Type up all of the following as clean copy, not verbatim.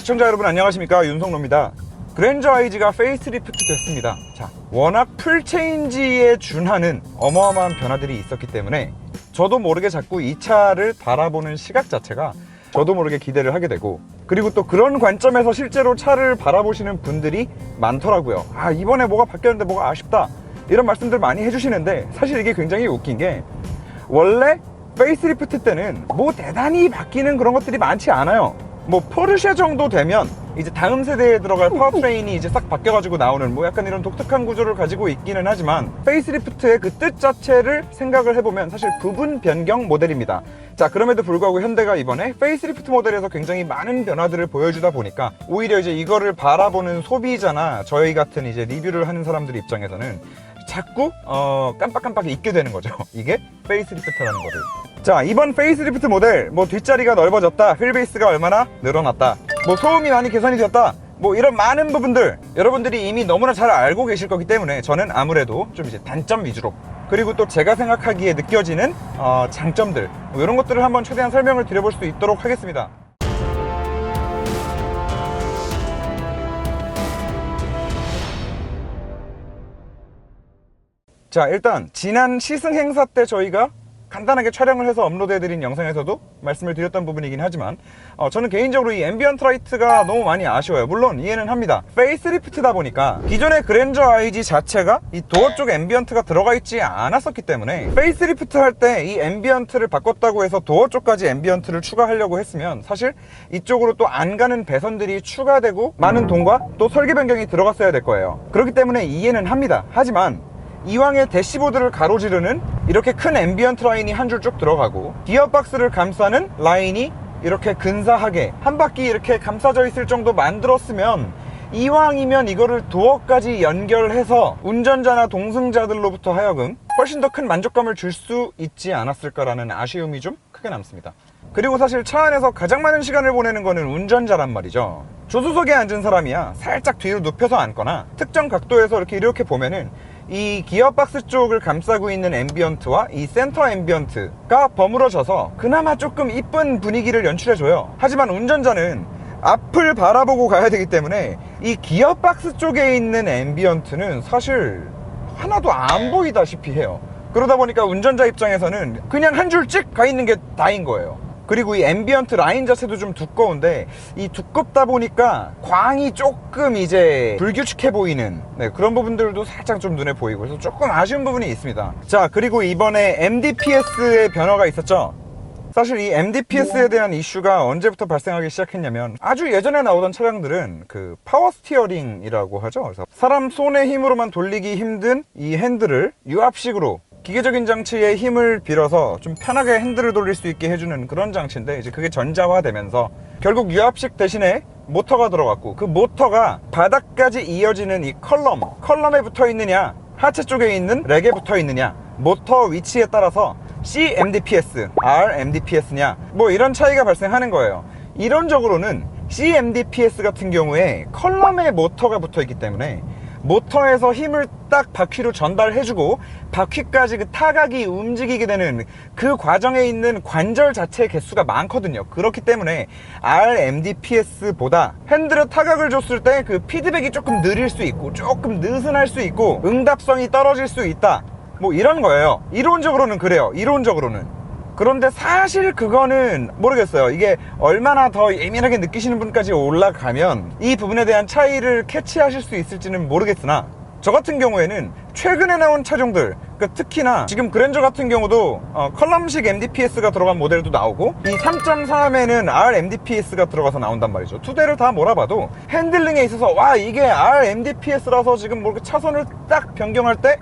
시청자 여러분 안녕하십니까, 윤성로입니다. 그랜저 IG가 페이스리프트 됐습니다. 자, 워낙 풀체인지에 준하는 어마어마한 변화들이 있었기 때문에 저도 모르게 자꾸 이 차를 바라보는 시각 자체가 저도 모르게 기대를 하게 되고, 그리고 또 그런 관점에서 실제로 차를 바라보시는 분들이 많더라고요. 아, 이번에 뭐가 바뀌었는데 뭐가 아쉽다, 이런 말씀들 많이 해주시는데, 사실 이게 굉장히 웃긴 게, 원래 페이스리프트 때는 뭐 대단히 바뀌는 그런 것들이 많지 않아요. 뭐 포르쉐 정도 되면 이제 다음 세대에 들어갈 파워트레인이 이제 싹 바뀌어가지고 나오는 뭐 약간 이런 독특한 구조를 가지고 있기는 하지만, 페이스리프트의 그 뜻 자체를 생각을 해보면 사실 부분 변경 모델입니다. 자, 그럼에도 불구하고 현대가 이번에 페이스리프트 모델에서 굉장히 많은 변화들을 보여주다 보니까, 오히려 이제 이거를 바라보는 소비자나 저희 같은 이제 리뷰를 하는 사람들 입장에서는 자꾸 깜빡깜빡 잊게 되는 거죠. 이게 페이스리프트라는 거를. 자, 이번 페이스리프트 모델, 뭐 뒷자리가 넓어졌다, 휠베이스가 얼마나 늘어났다, 뭐 소음이 많이 개선이 되었다, 뭐 이런 많은 부분들 여러분들이 이미 너무나 잘 알고 계실 거기 때문에 저는 아무래도 좀 이제 단점 위주로, 그리고 또 제가 생각하기에 느껴지는 장점들, 뭐 이런 것들을 한번 최대한 설명을 드려볼 수 있도록 하겠습니다. 자, 일단 지난 시승 행사 때 저희가 간단하게 촬영을 해서 업로드해드린 영상에서도 말씀을 드렸던 부분이긴 하지만, 저는 개인적으로 이 앰비언트 라이트가 너무 많이 아쉬워요. 물론 이해는 합니다. 페이스리프트다 보니까 기존의 그랜저 IG 자체가 이 도어 쪽 앰비언트가 들어가 있지 않았었기 때문에, 페이스리프트 할 때 이 앰비언트를 바꿨다고 해서 도어 쪽까지 앰비언트를 추가하려고 했으면 사실 이쪽으로 또 안 가는 배선들이 추가되고 많은 돈과 또 설계 변경이 들어갔어야 될 거예요. 그렇기 때문에 이해는 합니다. 하지만 이왕에 대시보드를 가로지르는 이렇게 큰 앰비언트 라인이 한 줄 쭉 들어가고, 기어박스를 감싸는 라인이 이렇게 근사하게 한 바퀴 이렇게 감싸져 있을 정도 만들었으면, 이왕이면 이거를 도어까지 연결해서 운전자나 동승자들로부터 하여금 훨씬 더 큰 만족감을 줄 수 있지 않았을까라는 아쉬움이 좀 크게 남습니다. 그리고 사실 차 안에서 가장 많은 시간을 보내는 거는 운전자란 말이죠. 조수석에 앉은 사람이야 살짝 뒤로 눕혀서 앉거나 특정 각도에서 이렇게 보면은 이 기어박스 쪽을 감싸고 있는 앰비언트와 이 센터 앰비언트가 버무러져서 그나마 조금 이쁜 분위기를 연출해줘요. 하지만 운전자는 앞을 바라보고 가야 되기 때문에 이 기어박스 쪽에 있는 앰비언트는 사실 하나도 안 보이다시피 해요. 그러다 보니까 운전자 입장에서는 그냥 한 줄 찍 가 있는 게 다인 거예요. 그리고 이 앰비언트 라인 자체도 좀 두꺼운데, 이 두껍다 보니까 광이 조금 이제 불규칙해 보이는, 그런 부분들도 살짝 좀 눈에 보이고, 그래서 조금 아쉬운 부분이 있습니다. 자, 그리고 이번에 MDPS의 변화가 있었죠. 사실 이 MDPS에 대한 이슈가 언제부터 발생하기 시작했냐면, 아주 예전에 나오던 차량들은 그 파워 스티어링이라고 하죠. 그래서 사람 손의 힘으로만 돌리기 힘든 이 핸들을 유압식으로 기계적인 장치에 힘을 빌어서 좀 편하게 핸들을 돌릴 수 있게 해주는 그런 장치인데, 이제 그게 전자화되면서 결국 유압식 대신에 모터가 들어갔고, 그 모터가 바닥까지 이어지는 이 컬럼에 붙어 있느냐, 하체 쪽에 있는 렉에 붙어 있느냐, 모터 위치에 따라서 CMDPS, RMDPS냐, 뭐 이런 차이가 발생하는 거예요. 이론적으로는 CMDPS 같은 경우에 컬럼에 모터가 붙어 있기 때문에 모터에서 힘을 딱 바퀴로 전달해주고 바퀴까지 그 타각이 움직이게 되는 그 과정에 있는 관절 자체의 개수가 많거든요. 그렇기 때문에 RMDPS보다 핸들에 타각을 줬을 때 그 피드백이 조금 느릴 수 있고 조금 느슨할 수 있고 응답성이 떨어질 수 있다, 뭐 이런 거예요. 이론적으로는 그래요. 이론적으로는. 그런데 사실 그거는 모르겠어요. 이게 얼마나 더 예민하게 느끼시는 분까지 올라가면 이 부분에 대한 차이를 캐치하실 수 있을지는 모르겠으나, 저 같은 경우에는 최근에 나온 차종들, 특히나 지금 그랜저 같은 경우도 컬럼식 MDPS가 들어간 모델도 나오고, 이 3.3에는 RMDPS가 들어가서 나온단 말이죠. 두 대를 다 몰아봐도 핸들링에 있어서 와, 이게 RMDPS라서 지금 뭐 차선을 딱 변경할 때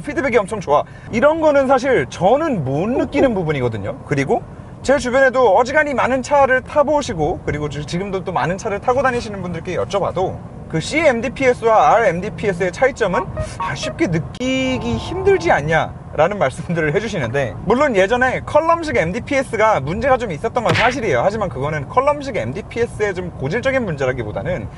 피드백이 엄청 좋아, 이런 거는 사실 저는 못 느끼는 부분이거든요. 그리고 제 주변에도 어지간히 많은 차를 타보시고, 그리고 지금도 또 많은 차를 타고 다니시는 분들께 여쭤봐도 그 CMDPS와 RMDPS의 차이점은 쉽게 느끼기 힘들지 않냐 라는 말씀들을 해주시는데, 물론 예전에 컬럼식 MDPS가 문제가 좀 있었던 건 사실이에요. 하지만 그거는 컬럼식 MDPS의 좀 고질적인 문제라기보다는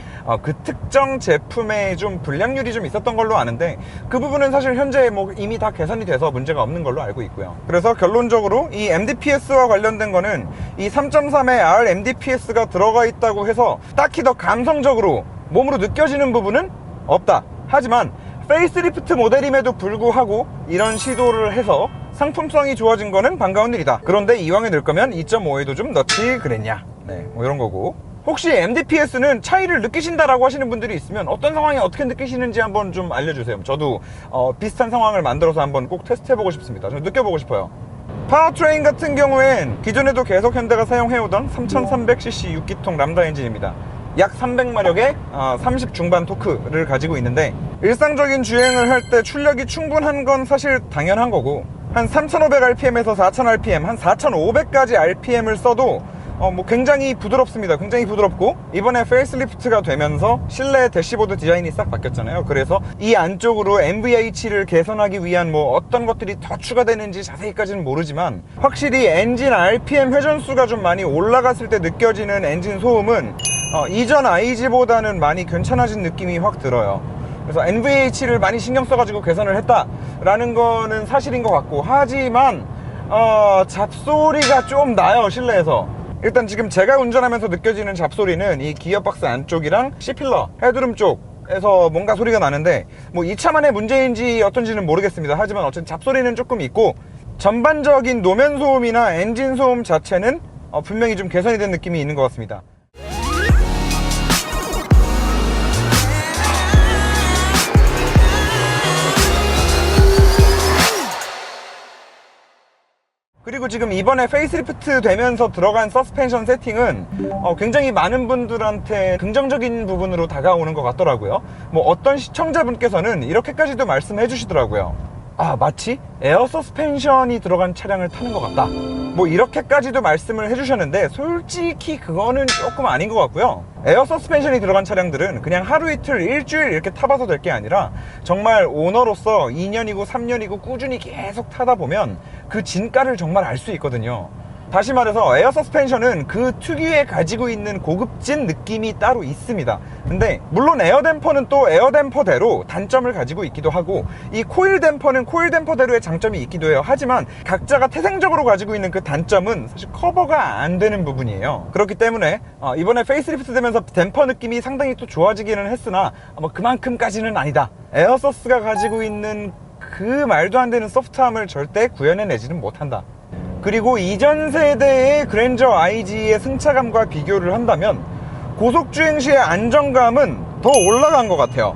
그 특정 제품의 좀 불량률이 좀 있었던 걸로 아는데, 그 부분은 사실 현재 뭐 이미 다 개선이 돼서 문제가 없는 걸로 알고 있고요. 그래서 결론적으로 이 MDPS와 관련된 거는 이 3.3에 RMDPS가 들어가 있다고 해서 딱히 더 감성적으로 몸으로 느껴지는 부분은 없다. 하지만 페이스리프트 모델임에도 불구하고 이런 시도를 해서 상품성이 좋아진 거는 반가운 일이다. 그런데 이왕에 넣을 거면 2.5에도 좀 넣지 그랬냐. 네, 뭐 이런 거고. 혹시 MDPS는 차이를 느끼신다라고 하시는 분들이 있으면 어떤 상황에 어떻게 느끼시는지 한번 좀 알려주세요. 저도 비슷한 상황을 만들어서 한번 꼭 테스트해보고 싶습니다. 좀 느껴보고 싶어요. 파워트레인 같은 경우엔 기존에도 계속 현대가 사용해오던 3300cc 6기통 람다 엔진입니다. 약 300마력의 30 중반 토크를 가지고 있는데 일상적인 주행을 할 때 출력이 충분한 건 사실 당연한 거고, 한 3500rpm에서 4000rpm, 한 4500까지 rpm을 써도 뭐 굉장히 부드럽습니다. 굉장히 부드럽고, 이번에 페이스리프트가 되면서 실내 대시보드 디자인이 싹 바뀌었잖아요. 그래서 이 안쪽으로 NVH를 개선하기 위한 뭐 어떤 것들이 더 추가되는지 자세히까지는 모르지만, 확실히 엔진 RPM 회전수가 좀 많이 올라갔을 때 느껴지는 엔진 소음은 이전 IG보다는 많이 괜찮아진 느낌이 확 들어요. 그래서 NVH를 많이 신경 써가지고 개선을 했다라는 거는 사실인 것 같고, 하지만 잡소리가 좀 나요, 실내에서. 일단 지금 제가 운전하면서 느껴지는 잡소리는 이 기어박스 안쪽이랑 C필러, 헤드룸 쪽에서 뭔가 소리가 나는데, 뭐 이 차만의 문제인지 어떤지는 모르겠습니다. 하지만 어쨌든 잡소리는 조금 있고, 전반적인 노면 소음이나 엔진 소음 자체는 분명히 좀 개선이 된 느낌이 있는 것 같습니다. 그리고 지금 이번에 페이스리프트 되면서 들어간 서스펜션 세팅은 굉장히 많은 분들한테 긍정적인 부분으로 다가오는 것 같더라고요. 뭐 어떤 시청자분께서는 이렇게까지도 말씀해 주시더라고요. 마치 에어 서스펜션이 들어간 차량을 타는 것 같다, 뭐 이렇게까지도 말씀을 해주셨는데, 솔직히 그거는 조금 아닌 것 같고요. 에어 서스펜션이 들어간 차량들은 그냥 하루 이틀 일주일 이렇게 타봐서 될 게 아니라 정말 오너로서 2년이고 3년이고 꾸준히 계속 타다 보면 그 진가를 정말 알 수 있거든요. 다시 말해서 에어 서스펜션은 그 특유의 가지고 있는 고급진 느낌이 따로 있습니다. 근데 물론 에어 댐퍼는 또 에어 댐퍼대로 단점을 가지고 있기도 하고, 이 코일 댐퍼는 코일 댐퍼대로의 장점이 있기도 해요. 하지만 각자가 태생적으로 가지고 있는 그 단점은 사실 커버가 안 되는 부분이에요. 그렇기 때문에 이번에 페이스리프트 되면서 댐퍼 느낌이 상당히 또 좋아지기는 했으나 뭐 그만큼까지는 아니다. 에어서스가 가지고 있는 그 말도 안 되는 소프트함을 절대 구현해내지는 못한다. 그리고 이전 세대의 그랜저 IG의 승차감과 비교를 한다면 고속주행 시의 안정감은 더 올라간 것 같아요.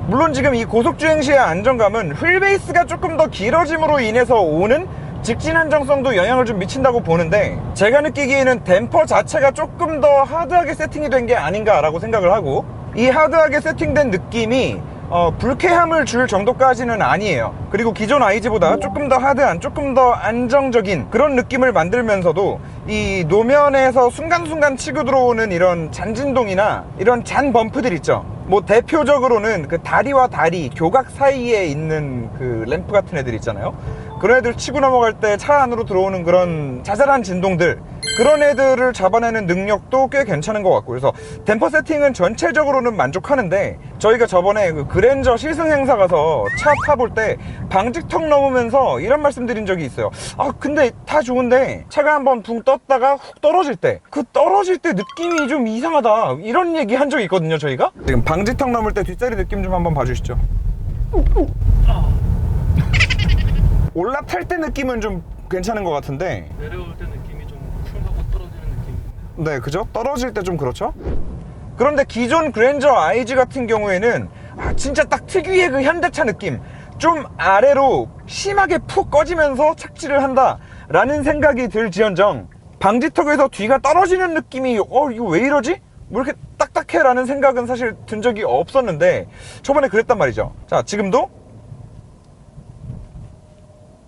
물론 지금 이 고속주행 시의 안정감은 휠베이스가 조금 더 길어짐으로 인해서 오는 직진 안정성도 영향을 좀 미친다고 보는데, 제가 느끼기에는 댐퍼 자체가 조금 더 하드하게 세팅이 된 게 아닌가라고 생각을 하고, 이 하드하게 세팅된 느낌이 불쾌함을 줄 정도까지는 아니에요. 그리고 기존 IG보다 조금 더 하드한, 조금 더 안정적인 그런 느낌을 만들면서도 이 노면에서 순간순간 치고 들어오는 이런 잔진동이나 이런 잔 범프들 있죠. 뭐 대표적으로는 그 다리와 다리 교각 사이에 있는 그 램프 같은 애들 있잖아요. 그런 애들 치고 넘어갈 때 차 안으로 들어오는 그런 자잘한 진동들, 그런 애들을 잡아내는 능력도 꽤 괜찮은 것 같고, 그래서 댐퍼 세팅은 전체적으로는 만족하는데, 저희가 저번에 그 그랜저 시승 행사 가서 차 타볼 때 방직턱 넘으면서 이런 말씀 드린 적이 있어요. 근데 다 좋은데 차가 한번 붕 떴다가 훅 떨어질 때, 그 떨어질 때 느낌이 좀 이상하다, 이런 얘기 한 적이 있거든요. 저희가 지금 방직턱 넘을 때 뒷자리 느낌 좀 한번 봐주시죠. 올라탈 때 느낌은 좀 괜찮은 것 같은데, 내려올 때 느낌이 좀 쿵 하고 떨어지는 느낌인데. 네, 그죠? 떨어질 때 좀 그렇죠? 그런데 기존 그랜저 IG 같은 경우에는 진짜 딱 특유의 그 현대차 느낌, 좀 아래로 심하게 푹 꺼지면서 착지를 한다 라는 생각이 들지언정, 방지턱에서 뒤가 떨어지는 느낌이 이거 왜 이러지? 뭐 이렇게 딱딱해 라는 생각은 사실 든 적이 없었는데, 저번에 그랬단 말이죠. 자, 지금도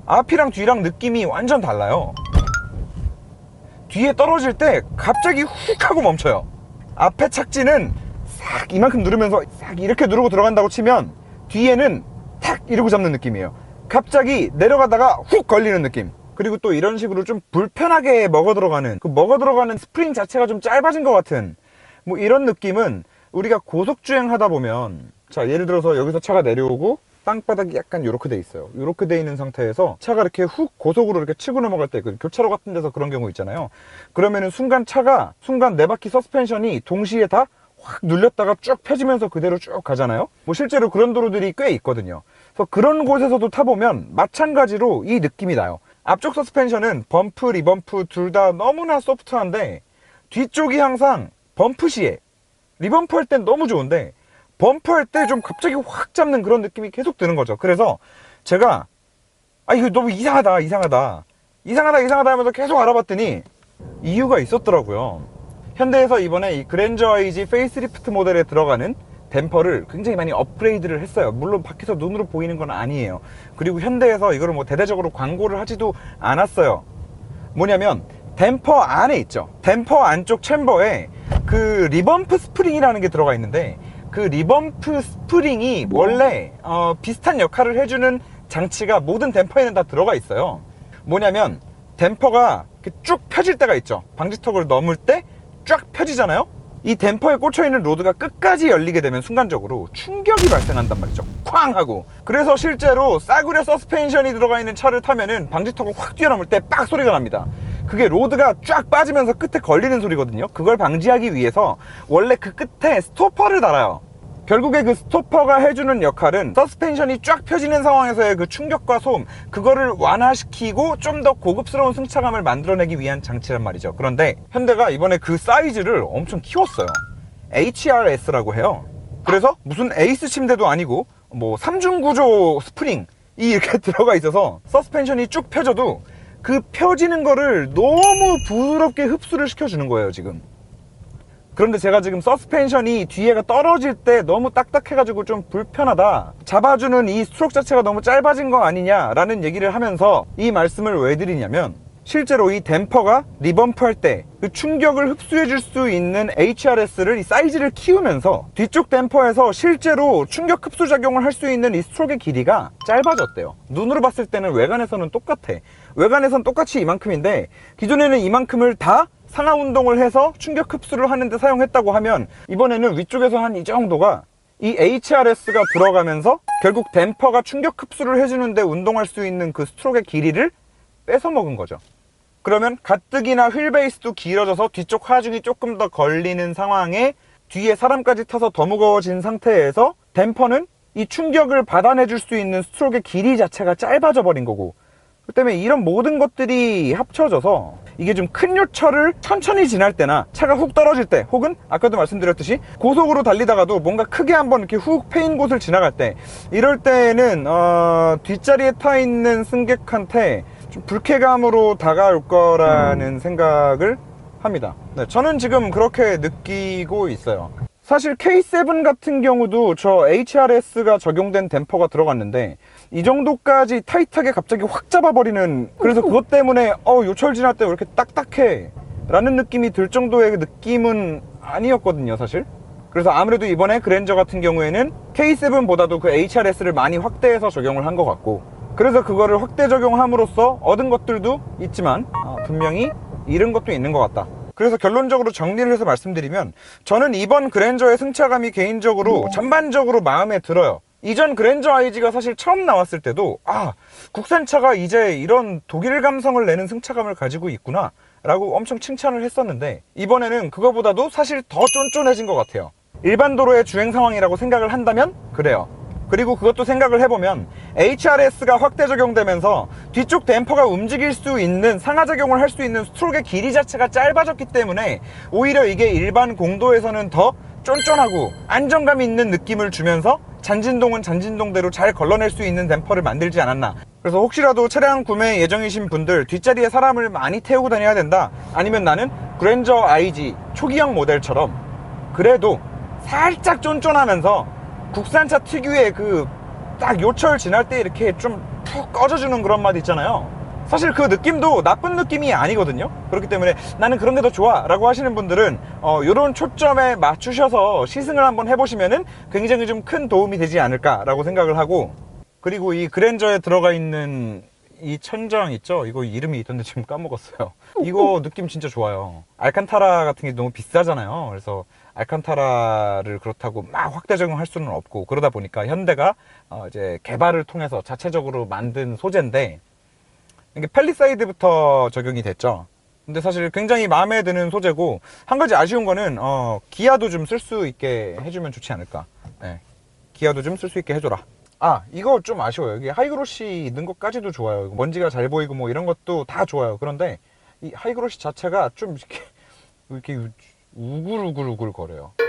앞이랑 뒤랑 느낌이 완전 달라요. 뒤에 떨어질 때 갑자기 훅 하고 멈춰요. 앞에 착지는 싹 이만큼 누르면서 싹 이렇게 누르고 들어간다고 치면, 뒤에는 탁 이러고 잡는 느낌이에요. 갑자기 내려가다가 훅 걸리는 느낌. 그리고 또 이런 식으로 좀 불편하게 먹어 들어가는, 그 먹어 들어가는 스프링 자체가 좀 짧아진 것 같은 뭐 이런 느낌은 우리가 고속주행 하다 보면, 자 예를 들어서 여기서 차가 내려오고 땅바닥이 약간 이렇게 돼 있어요. 이렇게 돼 있는 상태에서 차가 이렇게 훅 고속으로 이렇게 치고 넘어갈 때 그 교차로 같은 데서 그런 경우 있잖아요. 그러면은 순간 네 바퀴 서스펜션이 동시에 다 확 눌렸다가 쭉 펴지면서 그대로 쭉 가잖아요. 뭐 실제로 그런 도로들이 꽤 있거든요. 그래서 그런 곳에서도 타보면 마찬가지로 이 느낌이 나요. 앞쪽 서스펜션은 범프, 리범프 둘 다 너무나 소프트한데 뒤쪽이 항상 범프 시에 리범프 할 땐 너무 좋은데 범프 할 때 좀 갑자기 확 잡는 그런 느낌이 계속 드는 거죠. 그래서 제가 이거 너무 이상하다 하면서 계속 알아봤더니 이유가 있었더라고요. 현대에서 이번에 이 그랜저 IG 페이스리프트 모델에 들어가는 댐퍼를 굉장히 많이 업그레이드를 했어요. 물론 밖에서 눈으로 보이는 건 아니에요. 그리고 현대에서 이거를 뭐 대대적으로 광고를 하지도 않았어요. 뭐냐면 댐퍼 안에 있죠. 댐퍼 안쪽 챔버에 그 리범프 스프링이라는 게 들어가 있는데 그 리범프 스프링이 원래 비슷한 역할을 해주는 장치가 모든 댐퍼에는 다 들어가 있어요. 뭐냐면 댐퍼가 이렇게 쭉 펴질 때가 있죠. 방지턱을 넘을 때 쫙 펴지잖아요. 이 댐퍼에 꽂혀있는 로드가 끝까지 열리게 되면 순간적으로 충격이 발생한단 말이죠. 쾅 하고. 그래서 실제로 싸구려 서스펜션이 들어가 있는 차를 타면은 방지턱을 확 뛰어넘을 때 빡 소리가 납니다. 그게 로드가 쫙 빠지면서 끝에 걸리는 소리거든요. 그걸 방지하기 위해서 원래 그 끝에 스토퍼를 달아요. 결국에 그 스토퍼가 해주는 역할은 서스펜션이 쫙 펴지는 상황에서의 그 충격과 소음, 그거를 완화시키고 좀 더 고급스러운 승차감을 만들어내기 위한 장치란 말이죠. 그런데 현대가 이번에 그 사이즈를 엄청 키웠어요. HRS라고 해요. 그래서 무슨 에이스 침대도 아니고 뭐 3중 구조 스프링이 이렇게 들어가 있어서 서스펜션이 쭉 펴져도 그 펴지는 거를 너무 부드럽게 흡수를 시켜주는 거예요, 지금. 그런데 제가 지금 서스펜션이 뒤에가 떨어질 때 너무 딱딱해가지고 좀 불편하다, 잡아주는 이 스트로크 자체가 너무 짧아진 거 아니냐라는 얘기를 하면서 이 말씀을 왜 드리냐면, 실제로 이 댐퍼가 리범프 할 때 그 충격을 흡수해 줄 수 있는 HRS를 이 사이즈를 키우면서 뒤쪽 댐퍼에서 실제로 충격 흡수 작용을 할 수 있는 이 스트로크의 길이가 짧아졌대요. 눈으로 봤을 때는 외관에서는 똑같아. 외관에선 똑같이 이만큼인데 기존에는 이만큼을 다 상하 운동을 해서 충격 흡수를 하는데 사용했다고 하면, 이번에는 위쪽에서 한 이 정도가 이 HRS가 들어가면서 결국 댐퍼가 충격 흡수를 해주는데 운동할 수 있는 그 스트로크의 길이를 뺏어 먹은 거죠. 그러면 가뜩이나 휠 베이스도 길어져서 뒤쪽 하중이 조금 더 걸리는 상황에 뒤에 사람까지 타서 더 무거워진 상태에서 댐퍼는 이 충격을 받아내줄 수 있는 스트로크의 길이 자체가 짧아져 버린 거고, 그 때문에 이런 모든 것들이 합쳐져서 이게 좀 큰 요철을 천천히 지날 때나 차가 훅 떨어질 때, 혹은 아까도 말씀드렸듯이 고속으로 달리다가도 뭔가 크게 한번 이렇게 훅 패인 곳을 지나갈 때, 이럴 때는 뒷자리에 타 있는 승객한테 좀 불쾌감으로 다가올 거라는 생각을 합니다. 네, 저는 지금 그렇게 느끼고 있어요. 사실 K7 같은 경우도 저 HRS가 적용된 댐퍼가 들어갔는데 이 정도까지 타이트하게 갑자기 확 잡아버리는, 그래서 그것 때문에 요철 지날 때 왜 이렇게 딱딱해 라는 느낌이 들 정도의 느낌은 아니었거든요, 사실. 그래서 아무래도 이번에 그랜저 같은 경우에는 K7보다도 그 HRS를 많이 확대해서 적용을 한 것 같고, 그래서 그거를 확대 적용함으로써 얻은 것들도 있지만 분명히 잃은 것도 있는 것 같다. 그래서 결론적으로 정리를 해서 말씀드리면, 저는 이번 그랜저의 승차감이 개인적으로 전반적으로 마음에 들어요. 이전 그랜저 IG가 사실 처음 나왔을 때도 국산차가 이제 이런 독일 감성을 내는 승차감을 가지고 있구나 라고 엄청 칭찬을 했었는데, 이번에는 그거보다도 사실 더 쫀쫀해진 것 같아요. 일반 도로의 주행 상황이라고 생각을 한다면 그래요. 그리고 그것도 생각을 해보면 HRS가 확대 적용되면서 뒤쪽 댐퍼가 움직일 수 있는, 상하작용을 할 수 있는 스트로크의 길이 자체가 짧아졌기 때문에 오히려 이게 일반 공도에서는 더 쫀쫀하고 안정감 있는 느낌을 주면서 잔진동은 잔진동대로 잘 걸러낼 수 있는 댐퍼를 만들지 않았나. 그래서 혹시라도 차량 구매 예정이신 분들, 뒷자리에 사람을 많이 태우고 다녀야 된다, 아니면 나는 그랜저 IG 초기형 모델처럼 그래도 살짝 쫀쫀하면서 국산차 특유의 그 딱 요철 지날 때 이렇게 좀 푹 꺼져주는 그런 맛 있잖아요. 사실 그 느낌도 나쁜 느낌이 아니거든요. 그렇기 때문에 나는 그런 게 더 좋아 라고 하시는 분들은 요런 초점에 맞추셔서 시승을 한번 해보시면은 굉장히 좀 큰 도움이 되지 않을까 라고 생각을 하고, 그리고 이 그랜저에 들어가 있는 이 천장 있죠? 이거 이름이 있던데 지금 까먹었어요. 이거 느낌 진짜 좋아요. 알칸타라 같은 게 너무 비싸잖아요. 그래서 알칸타라를 그렇다고 막 확대 적용할 수는 없고, 그러다 보니까 현대가 이제 개발을 통해서 자체적으로 만든 소재인데, 이게 팰리사이드부터 적용이 됐죠. 근데 사실 굉장히 마음에 드는 소재고, 한 가지 아쉬운 거는 기아도 좀 쓸 수 있게 해주면 좋지 않을까. 네. 기아도 좀 쓸 수 있게 해줘라. 아, 이거 좀 아쉬워요. 이게 하이그로시 있는 것까지도 좋아요. 먼지가 잘 보이고 뭐 이런 것도 다 좋아요. 그런데 이 하이그로시 자체가 좀 이렇게 우글우글우글 거려요. 네.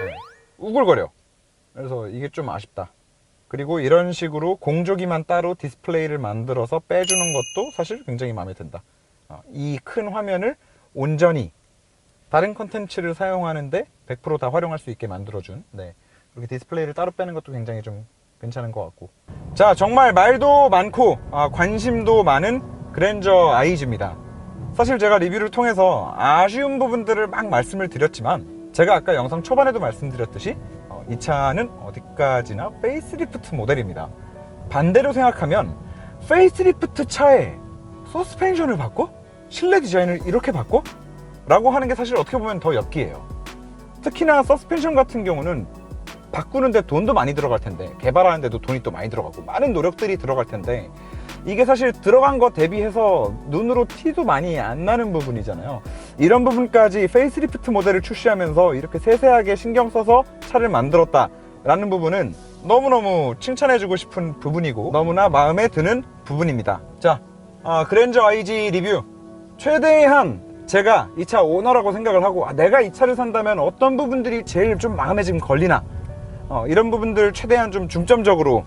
우글거려. 그래서 이게 좀 아쉽다. 그리고 이런 식으로 공조기만 따로 디스플레이를 만들어서 빼주는 것도 사실 굉장히 마음에 든다. 이 큰 화면을 온전히 다른 컨텐츠를 사용하는데 100% 다 활용할 수 있게 만들어준, 네, 이렇게 디스플레이를 따로 빼는 것도 굉장히 좀 괜찮은 것 같고. 자, 정말 말도 많고 관심도 많은 그랜저 아이즈입니다. 사실 제가 리뷰를 통해서 아쉬운 부분들을 막 말씀을 드렸지만, 제가 아까 영상 초반에도 말씀드렸듯이 이 차는 어디까지나 페이스리프트 모델입니다. 반대로 생각하면 페이스리프트 차에 서스펜션을 바꿔? 실내 디자인을 이렇게 바꿔? 라고 하는 게 사실 어떻게 보면 더 엽기예요. 특히나 서스펜션 같은 경우는 바꾸는데 돈도 많이 들어갈 텐데, 개발하는데도 돈이 또 많이 들어가고 많은 노력들이 들어갈 텐데, 이게 사실 들어간 거 대비해서 눈으로 티도 많이 안 나는 부분이잖아요. 이런 부분까지 페이스리프트 모델을 출시하면서 이렇게 세세하게 신경 써서 차를 만들었다 라는 부분은 너무너무 칭찬해주고 싶은 부분이고, 너무나 마음에 드는 부분입니다. 자, 그랜저 IG 리뷰, 최대한 제가 이 차 오너라고 생각을 하고, 내가 이 차를 산다면 어떤 부분들이 제일 좀 마음에 지금 걸리나, 이런 부분들 최대한 좀 중점적으로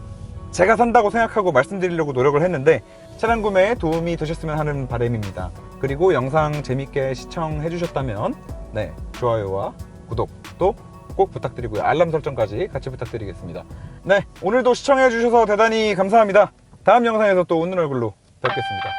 제가 산다고 생각하고 말씀드리려고 노력을 했는데, 차량 구매에 도움이 되셨으면 하는 바람입니다. 그리고 영상 재밌게 시청해 주셨다면, 네, 좋아요와 구독도 꼭 부탁드리고요. 알람 설정까지 같이 부탁드리겠습니다. 네, 오늘도 시청해 주셔서 대단히 감사합니다. 다음 영상에서 또 웃는 얼굴로 뵙겠습니다.